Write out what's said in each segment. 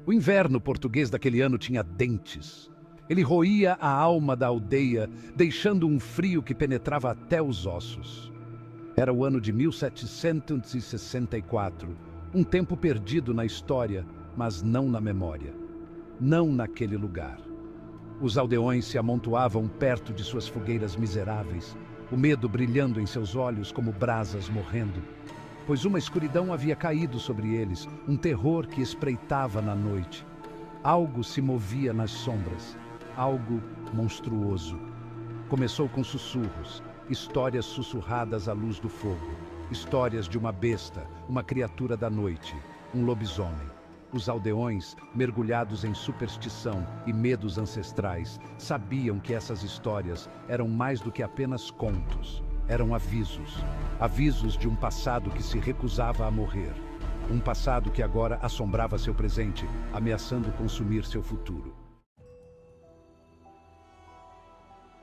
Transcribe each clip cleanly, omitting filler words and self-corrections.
O inverno português daquele ano tinha dentes. Ele roía a alma da aldeia, deixando um frio que penetrava até os ossos. Era o ano de 1764, um tempo perdido na história, mas não na memória. Não naquele lugar. Os aldeões se amontoavam perto de suas fogueiras miseráveis, o medo brilhando em seus olhos como brasas morrendo, pois uma escuridão havia caído sobre eles, um terror que espreitava na noite. Algo se movia nas sombras, algo monstruoso. Começou com sussurros, histórias sussurradas à luz do fogo, histórias de uma besta, uma criatura da noite, um lobisomem. Os aldeões, mergulhados em superstição e medos ancestrais, sabiam que essas histórias eram mais do que apenas contos. Eram avisos. Avisos de um passado que se recusava a morrer. Um passado que agora assombrava seu presente, ameaçando consumir seu futuro.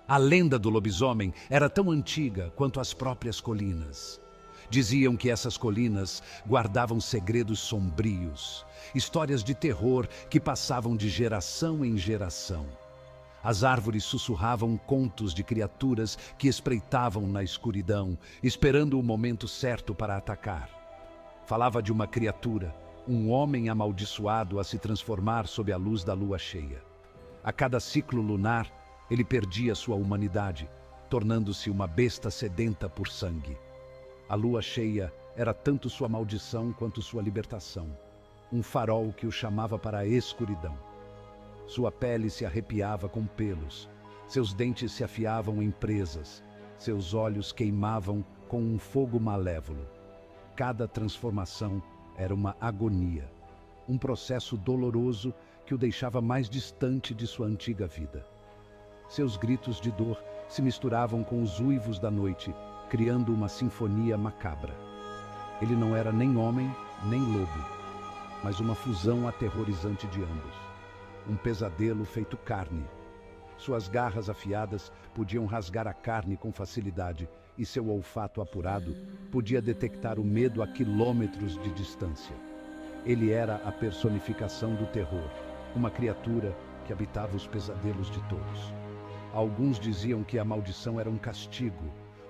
A lenda do lobisomem era tão antiga quanto as próprias colinas. Diziam que essas colinas guardavam segredos sombrios, histórias de terror que passavam de geração em geração. As árvores sussurravam contos de criaturas que espreitavam na escuridão, esperando o momento certo para atacar. Falava de uma criatura, um homem amaldiçoado a se transformar sob a luz da lua cheia. A cada ciclo lunar, ele perdia sua humanidade, tornando-se uma besta sedenta por sangue. A lua cheia era tanto sua maldição quanto sua libertação, um farol que o chamava para a escuridão. Sua pele se arrepiava com pelos, seus dentes se afiavam em presas, seus olhos queimavam com um fogo malévolo. Cada transformação era uma agonia, um processo doloroso que o deixava mais distante de sua antiga vida. Seus gritos de dor se misturavam com os uivos da noite, criando uma sinfonia macabra. Ele não era nem homem, nem lobo, mas uma fusão aterrorizante de ambos. Um pesadelo feito carne. Suas garras afiadas podiam rasgar a carne com facilidade e seu olfato apurado podia detectar o medo a quilômetros de distância. Ele era a personificação do terror, uma criatura que habitava os pesadelos de todos. Alguns diziam que a maldição era um castigo,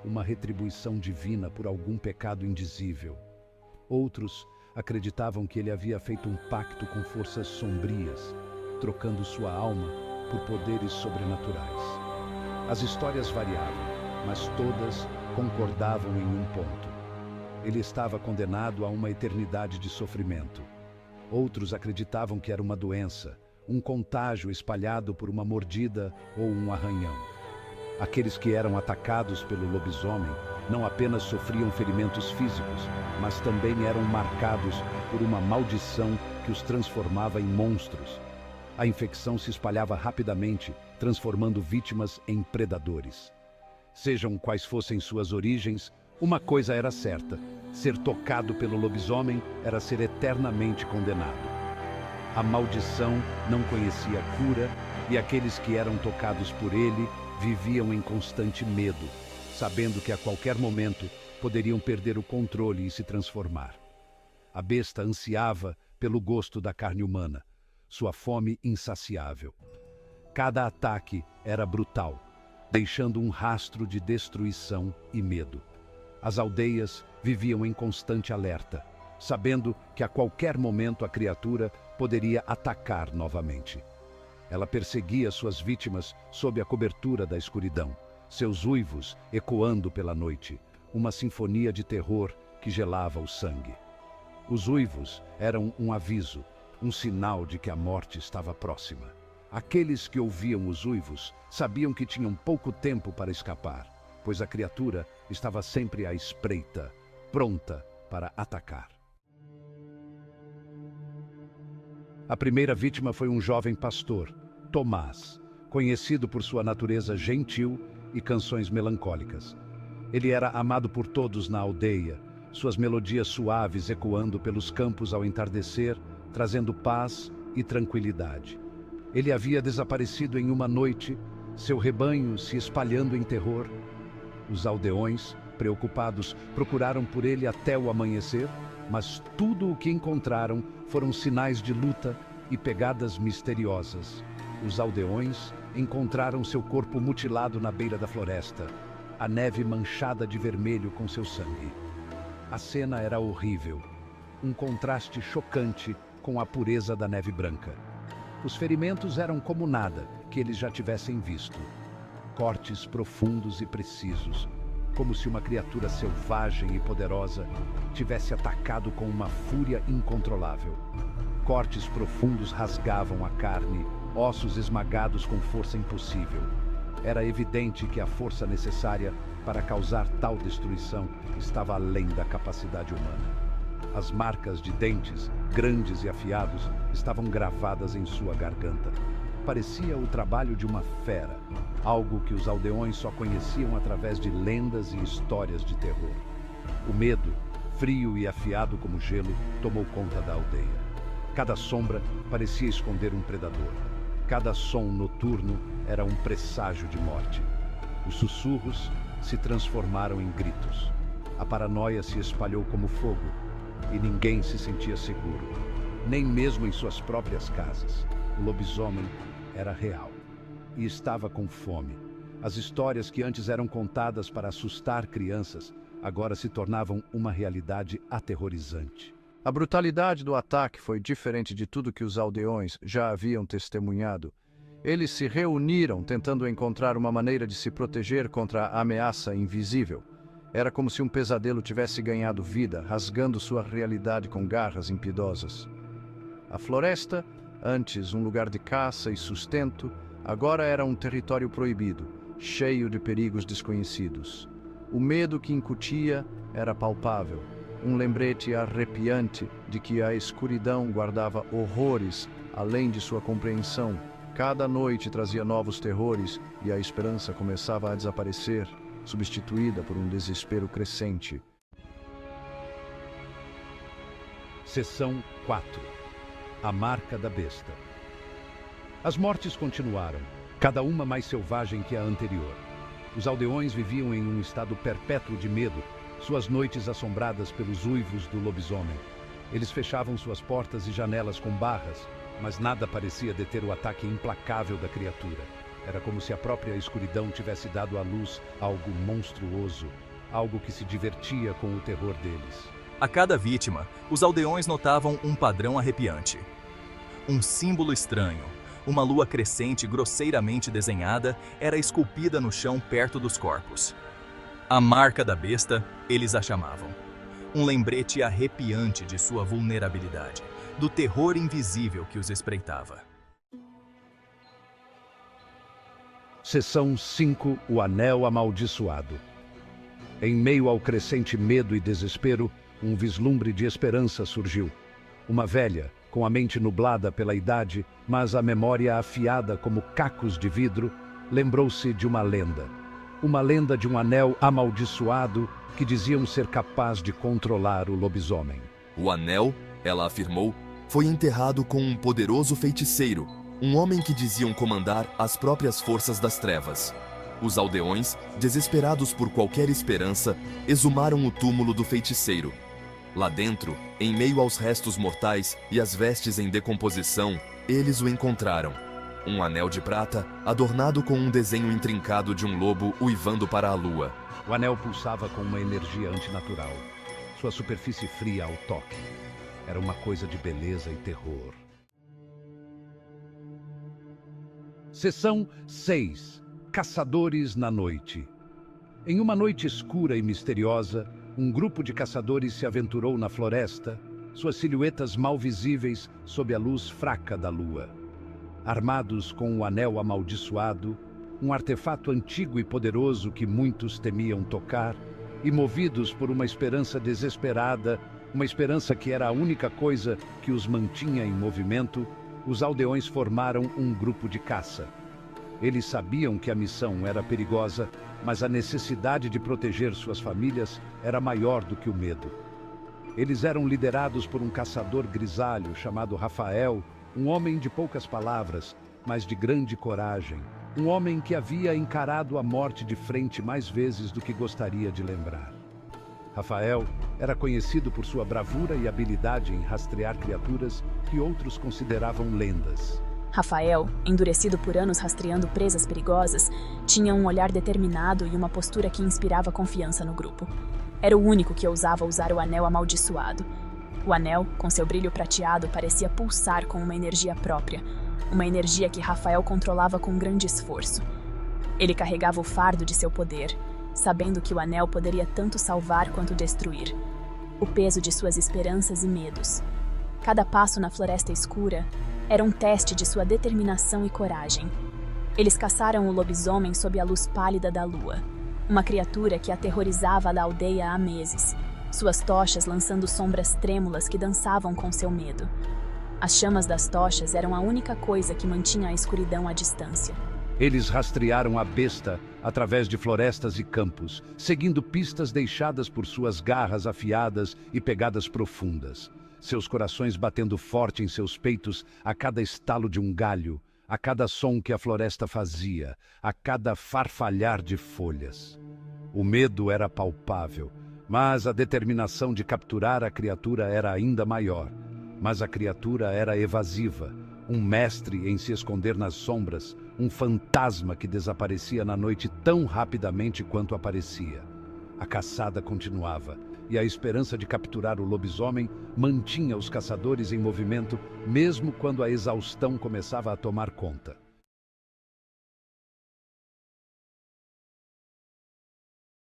uma retribuição divina por algum pecado indizível. Outros acreditavam que ele havia feito um pacto com forças sombrias, trocando sua alma por poderes sobrenaturais. As histórias variavam, mas todas concordavam em um ponto. Ele estava condenado a uma eternidade de sofrimento. Outros acreditavam que era uma doença, um contágio espalhado por uma mordida ou um arranhão. Aqueles que eram atacados pelo lobisomem não apenas sofriam ferimentos físicos, mas também eram marcados por uma maldição que os transformava em monstros. A infecção se espalhava rapidamente, transformando vítimas em predadores. Sejam quais fossem suas origens, uma coisa era certa: ser tocado pelo lobisomem era ser eternamente condenado. A maldição não conhecia cura e aqueles que eram tocados por ele viviam em constante medo, sabendo que a qualquer momento poderiam perder o controle e se transformar. A besta ansiava pelo gosto da carne humana, sua fome insaciável. Cada ataque era brutal, deixando um rastro de destruição e medo. As aldeias viviam em constante alerta, sabendo que a qualquer momento a criatura poderia atacar novamente. Ela perseguia suas vítimas sob a cobertura da escuridão, seus uivos ecoando pela noite, uma sinfonia de terror que gelava o sangue. Os uivos eram um aviso, um sinal de que a morte estava próxima. Aqueles que ouviam os uivos sabiam que tinham pouco tempo para escapar, pois a criatura estava sempre à espreita, pronta para atacar. A primeira vítima foi um jovem pastor, Tomás, conhecido por sua natureza gentil e canções melancólicas. Ele era amado por todos na aldeia, suas melodias suaves ecoando pelos campos ao entardecer, trazendo paz e tranquilidade. Ele havia desaparecido em uma noite, seu rebanho se espalhando em terror. Os aldeões, preocupados, procuraram por ele até o amanhecer, mas tudo o que encontraram foram sinais de luta e pegadas misteriosas. Os aldeões encontraram seu corpo mutilado na beira da floresta, a neve manchada de vermelho com seu sangue. A cena era horrível, um contraste chocante com a pureza da neve branca. Os ferimentos eram como nada que eles já tivessem visto. Cortes profundos e precisos, como se uma criatura selvagem e poderosa tivesse atacado com uma fúria incontrolável. Cortes profundos rasgavam a carne, ossos esmagados com força impossível. Era evidente que a força necessária para causar tal destruição estava além da capacidade humana. As marcas de dentes, grandes e afiados, estavam gravadas em sua garganta. Parecia o trabalho de uma fera, algo que os aldeões só conheciam através de lendas e histórias de terror. O medo, frio e afiado como gelo, tomou conta da aldeia. Cada sombra parecia esconder um predador. Cada som noturno era um presságio de morte. Os sussurros se transformaram em gritos. A paranoia se espalhou como fogo, e ninguém se sentia seguro, nem mesmo em suas próprias casas. O lobisomem era real e estava com fome. As histórias que antes eram contadas para assustar crianças agora se tornavam uma realidade aterrorizante. A brutalidade do ataque foi diferente de tudo que os aldeões já haviam testemunhado. Eles se reuniram tentando encontrar uma maneira de se proteger contra a ameaça invisível. Era como se um pesadelo tivesse ganhado vida, rasgando sua realidade com garras impiedosas. A floresta, antes um lugar de caça e sustento, agora era um território proibido, cheio de perigos desconhecidos. O medo que incutia era palpável, um lembrete arrepiante de que a escuridão guardava horrores além de sua compreensão. Cada noite trazia novos terrores e a esperança começava a desaparecer, substituída por um desespero crescente. Seção 4. A marca da besta. As mortes continuaram, cada uma mais selvagem que a anterior. Os aldeões viviam em um estado perpétuo de medo, suas noites assombradas pelos uivos do lobisomem. Eles fechavam suas portas e janelas com barras, mas nada parecia deter o ataque implacável da criatura. Era como se a própria escuridão tivesse dado à luz algo monstruoso, algo que se divertia com o terror deles. A cada vítima, os aldeões notavam um padrão arrepiante. Um símbolo estranho, uma lua crescente grosseiramente desenhada, era esculpida no chão perto dos corpos. A marca da besta, eles a chamavam. Um lembrete arrepiante de sua vulnerabilidade, do terror invisível que os espreitava. Seção 5. O Anel Amaldiçoado. Em meio ao crescente medo e desespero, um vislumbre de esperança surgiu. Uma velha, com a mente nublada pela idade, mas a memória afiada como cacos de vidro, lembrou-se de uma lenda. Uma lenda de um anel amaldiçoado que diziam ser capaz de controlar o lobisomem. O anel, ela afirmou, foi enterrado com um poderoso feiticeiro, um homem que diziam comandar as próprias forças das trevas. Os aldeões, desesperados por qualquer esperança, exumaram o túmulo do feiticeiro. Lá dentro, em meio aos restos mortais e as vestes em decomposição, eles o encontraram. Um anel de prata, adornado com um desenho intrincado de um lobo uivando para a lua. O anel pulsava com uma energia antinatural. Sua superfície fria ao toque. Era uma coisa de beleza e terror. Seção 6. Caçadores na noite. Em uma noite escura e misteriosa, um grupo de caçadores se aventurou na floresta, suas silhuetas mal visíveis sob a luz fraca da lua. Armados com o anel amaldiçoado, um artefato antigo e poderoso que muitos temiam tocar, e movidos por uma esperança desesperada, uma esperança que era a única coisa que os mantinha em movimento, os aldeões formaram um grupo de caça. Eles sabiam que a missão era perigosa, mas a necessidade de proteger suas famílias era maior do que o medo. Eles eram liderados por um caçador grisalho chamado Rafael, um homem de poucas palavras, mas de grande coragem. Um homem que havia encarado a morte de frente mais vezes do que gostaria de lembrar. Rafael era conhecido por sua bravura e habilidade em rastrear criaturas que outros consideravam lendas. Rafael, endurecido por anos rastreando presas perigosas, tinha um olhar determinado e uma postura que inspirava confiança no grupo. Era o único que ousava usar o anel amaldiçoado. O anel, com seu brilho prateado, parecia pulsar com uma energia própria, uma energia que Rafael controlava com grande esforço. Ele carregava o fardo de seu poder, sabendo que o anel poderia tanto salvar quanto destruir. O peso de suas esperanças e medos. Cada passo na floresta escura era um teste de sua determinação e coragem. Eles caçaram o lobisomem sob a luz pálida da lua, uma criatura que aterrorizava a aldeia há meses, suas tochas lançando sombras trêmulas que dançavam com seu medo. As chamas das tochas eram a única coisa que mantinha a escuridão à distância. Eles rastrearam a besta através de florestas e campos, seguindo pistas deixadas por suas garras afiadas e pegadas profundas. Seus corações batendo forte em seus peitos a cada estalo de um galho, a cada som que a floresta fazia, a cada farfalhar de folhas. O medo era palpável, mas a determinação de capturar a criatura era ainda maior. Mas a criatura era evasiva, um mestre em se esconder nas sombras, um fantasma que desaparecia na noite tão rapidamente quanto aparecia. A caçada continuava, e a esperança de capturar o lobisomem mantinha os caçadores em movimento, mesmo quando a exaustão começava a tomar conta.